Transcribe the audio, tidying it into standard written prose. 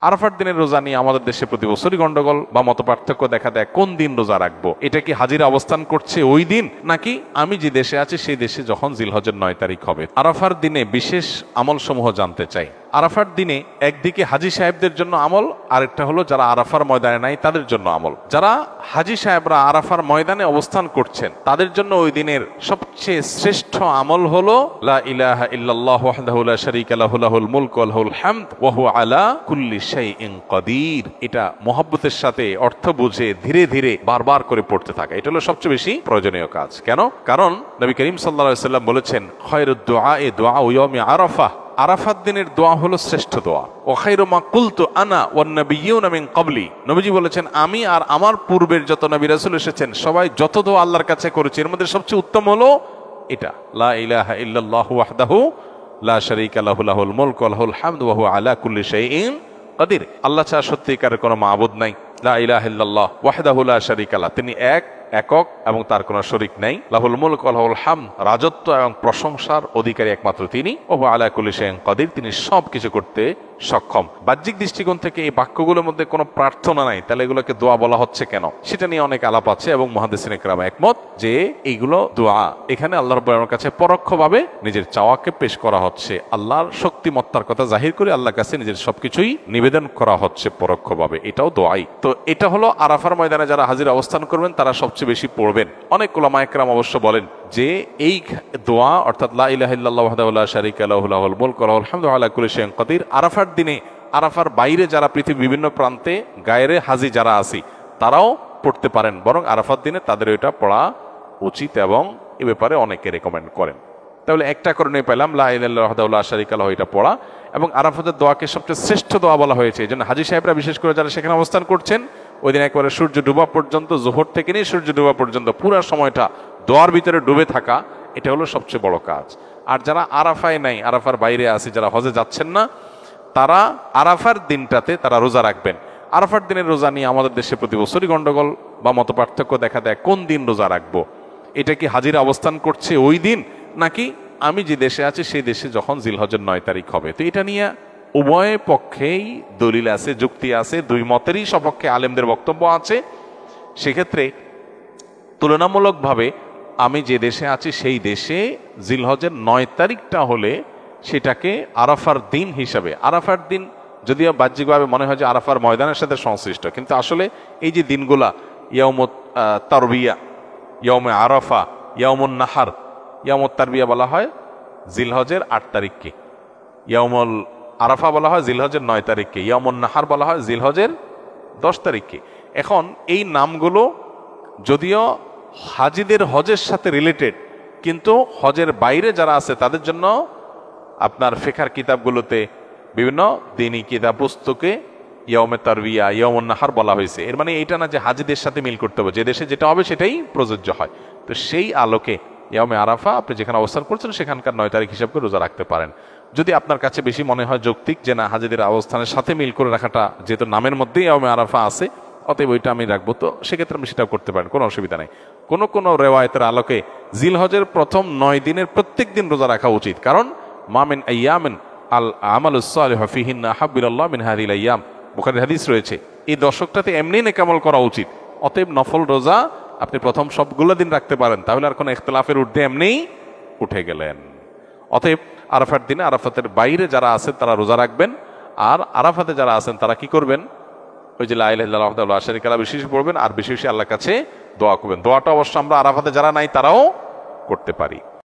আরাফার দিনের রোজা নিয়ে আমাদের দেশে প্রতি বছরই গন্ডগোল বা মত পার্থক্য দেখা দেয়। কোন দিন রোজা রাখবো? এটা কি হাজিরা অবস্থান করছে ওই দিন, নাকি আমি যে দেশে আছি সেই দেশে যখন জিলহজের 9 তারিখ হবে? আরাফার দিনে বিশেষ আমল সমূহ জানতে চাই। আরাফার দিনে একদিকে হাজি সাহেবদের জন্য আমল, আরেকটা হলো যারা আরাফার ময়দানে নাই তাদের জন্য আমল। যারা হাজি সাহেবরা আরাফার ময়দানে অবস্থান করছেন তাদের জন্য ওই দিনের সবচেয়ে শ্রেষ্ঠ আমল হলো লা ইলাহা ইল্লাল্লাহু ওয়াহদাহু লা শারীকা লাহু লাহুল মুলকু ওয়া লাহুল হামদ ওয়া হুয়া আলা কুল্লি শাইইন কাদির। এটা মুহাব্বতের সাথে অর্থ বুঝে ধীরে ধীরে বারবার করে পড়তে থাকা, এটা হলো সবচেয়ে বেশি প্রয়োজনীয় কাজ। কেন? কারণ নবী করিম সাল্লাল্লাহু আলাইহি ওয়াসাল্লাম বলেছেন, খায়রুদ দুআই দুআউ ইয়াউমি আরাফা, আরাফাত দিনের দোয়া হলো শ্রেষ্ঠ দোয়া। ও খায়রু মা কুলতু আনা ওয়ান নাবিয়্যুনা মিন ক্বাবলি, নবীজি বলেছেন আমি আর আমার পূর্বের যত নবী রাসূল এসেছেন সবাই যত দোয়া আল্লাহর কাছে করেছে এর মধ্যে সবচেয়ে উত্তম হলো এটা, লা ইলাহা ইল্লাল্লাহু ওয়াহদাহু লা শারীকা লাহু লাহুল মুলকু ওয়া লাহুল হামদু ওয়া হুয়া আলা কুল্লি শাইইন কাদির। আল্লাহ ছাড়া সত্যিকারের কোনো মাবুদ নাই। লা ইলাহা ইল্লাল্লাহ ওয়াহদাহু লা শারীকা লাহু, তিনি একক এবং তার কোনো শরীক নাই। লাহুল মুলক ওয়া লাহুল হামদ, রাজত্ব এবং প্রশংসার অধিকারী একমাত্র তিনি। ওয়া হুয়া আলা কুল্লি শাইইন কাদির, তিনি সব কিছু করতে সক্ষম। বাহ্যিক দৃষ্টিকোণ থেকে এই বাক্যগুলোর মধ্যে কোনো প্রার্থনা নাই, তাহলে এগুলোকে দোয়া বলা হচ্ছে কেন? সেটা নিয়ে অনেক আলাপ আছে এবং মুহাদ্দিসিনে কেরাম একমত যে এইগুলো দোয়া। এখানে আল্লাহ রাব্বুল আলামিনের কাছে পরোক্ষভাবে নিজের চাওয়াকে পেশ করা হচ্ছে, আল্লাহর শক্তিমত্তার কথা জাহির করে আল্লাহর কাছে নিজের সবকিছুই নিবেদন করা হচ্ছে পরোক্ষভাবে, এটাও দোয়াই। তো এটা হলো আরাফার ময়দানে যারা হাজির অবস্থান করবেন তারা সবচেয়ে বেশি পড়বেন। অনেক উলামায়ে কেরাম অবশ্য বলেন যে এই দোয়া অর্থাৎ লা ইলাহা ইল্লাল্লাহু ওয়াহদাহু লা শারীকা লাহু লাহুল মুলকু ওয়া লাহুল হামদু ওয়া আলা কুল্লি শাইইন কাদির। আরাফার দিনে, আরাফার বাইরে যারা পৃথিবীর বিভিন্ন প্রান্তে গায়রে হাজি যারা আছি তারাও পড়তে পারেন, বরং আরাফার দিনে তাদের এটা পড়া উচিত এবং এ ব্যাপারে অনেকে রেকমেন্ড করেন। তাহলে একটা কারণে পেলাম লা ইলাহা ইল্লাল্লাহু ওয়াহদাহু লা শারীকা লাহু, এটা পড়া। এবং আরাফাতের দোয়াকে সবচেয়ে শ্রেষ্ঠ দোয়া বলা হয়েছে, এই জন্য হাজি সাহেবরা বিশেষ করে যারা সেখানে অবস্থান করছেন ওই দিন একবারে সূর্য ডুবা পর্যন্ত, জোহর থেকে নিয়ে সূর্য ডুবা পর্যন্ত পুরো সময়টা দোয়ার ভিতরে ডুবে থাকা, এটা হলো সবচেয়ে বড় কাজ। আর যারা আরাফায় নাই, আরাফার বাইরে আছে, যারা হজে যাচ্ছেন না, তারা আরাফার দিনটাতে তারা রোজা রাখবেন। আরাফার দিনের রোজা নিয়ে আমাদের দেশে প্রতি বছরই গন্ডগোল বা মত পার্থক্য দেখা দেয়। কোন দিন রোজা রাখবো? এটা কি হাজিরা অবস্থান করছে ওই দিন, নাকি আমি যে দেশে আছি সেই দেশে যখন জিলহজের 9 তারিখ হবে? তো এটা নিয়ে উভয় পক্ষেই দলিল আছে, যুক্তি আছে, দুই মতেরই সপক্ষে আলেমদের বক্তব্য আছে। সেক্ষেত্রে তুলনামূলকভাবে আমি যে দেশে আছি সেই দেশে জিলহজের 9 তারিখটা হলে সেটাকে আরাফার দিন হিসাবে, আরাফার দিন যদিও বাহ্যিকভাবে মনে হয় যে আরাফার ময়দানের সাথে সংশ্লিষ্ট, কিন্তু আসলে এই যে দিনগুলা ইয়াউমুত তারবিয়া, ইয়াউমে আরাফা, ইয়াউমুন নাহার, ইয়াউমুত তারবিয়া বলা হয় জিলহজের 8 তারিখকে, ইয়াউমুল আরাফা বলা হয় জিলহজের 9 তারিখকে, ইয়াউমুন নাহার বলা হয় জিলহজের 10 তারিখকে। এখন এই নামগুলো যদিও হাজিদের হজের সাথে রিলেটেড, কিন্তু হজের বাইরে যারা আছে তাদের জন্য আপনার ফিকহের কিতাবগুলোতে বিভিন্ন দ্বীনি কিতাব পুস্তকে ইয়াউমে তারবিয়া, ইয়াউমুন নাহার বলা হয়েছে। এর মানে এইটা না যে হাজিদের সাথে মিল করতে হবে, যে দেশে যেটা হবে সেটাই প্রযোজ্য হয়। তো সেই আলোকে ইয়াউমে আরাফা আপনি যেখানে অবস্থান করছেন সেখানকার 9 তারিখ হিসাব করে রোজা রাখতে পারেন। যদি আপনার কাছে বেশি মনে হয় যৌক্তিক যে না হাজিদের অবস্থানের সাথে মিল করে রাখাটা, যেহেতু নামের মধ্যেই ইয়াউমে আরাফা আছে, অতএব ওইটা আমি রাখবো, তো সেক্ষেত্রে আমি সেটাও করতে পারেন, কোনো অসুবিধা নেই। কোনো রেওয়ায়েতের আলোকে জিলহজের প্রথম 9 দিনের প্রত্যেক দিন রোজা রাখা উচিত, কারণ মা মিন আইয়ামিন আল আমালুস সালিহু ফিহিন্না হাব্বিলাল্লাহ মিন হাযিহিল আইয়াম, বুখারীর হাদিস রয়েছে। এই দশকটাতে এমনি নেক আমল করা উচিত। অতএব নফল রোজা আপনি প্রথম সবগুলো দিন রাখতে পারেন, তাহলে আর কোনো ইখতিলাফের ঊর্ধ্বে এমনিই উঠে গেলেন। অতএব আরাফার দিনে আরাফাতের বাইরে যারা আছেন তারা রোজা রাখবেন, আর আরাফাতে যারা আছেন তারা কি করবেন? ওই যে লা ইলাহা ইল্লাল্লাহু ওয়াহদাহু লা শারীকা লাহু বেশি পড়বেন, আর বেশি বেশি আল্লাহর কাছে দোয়া করবেন। দোয়াটা অবশ্য আমরা আরাফাতে যারা নাই তারাও করতে পারি।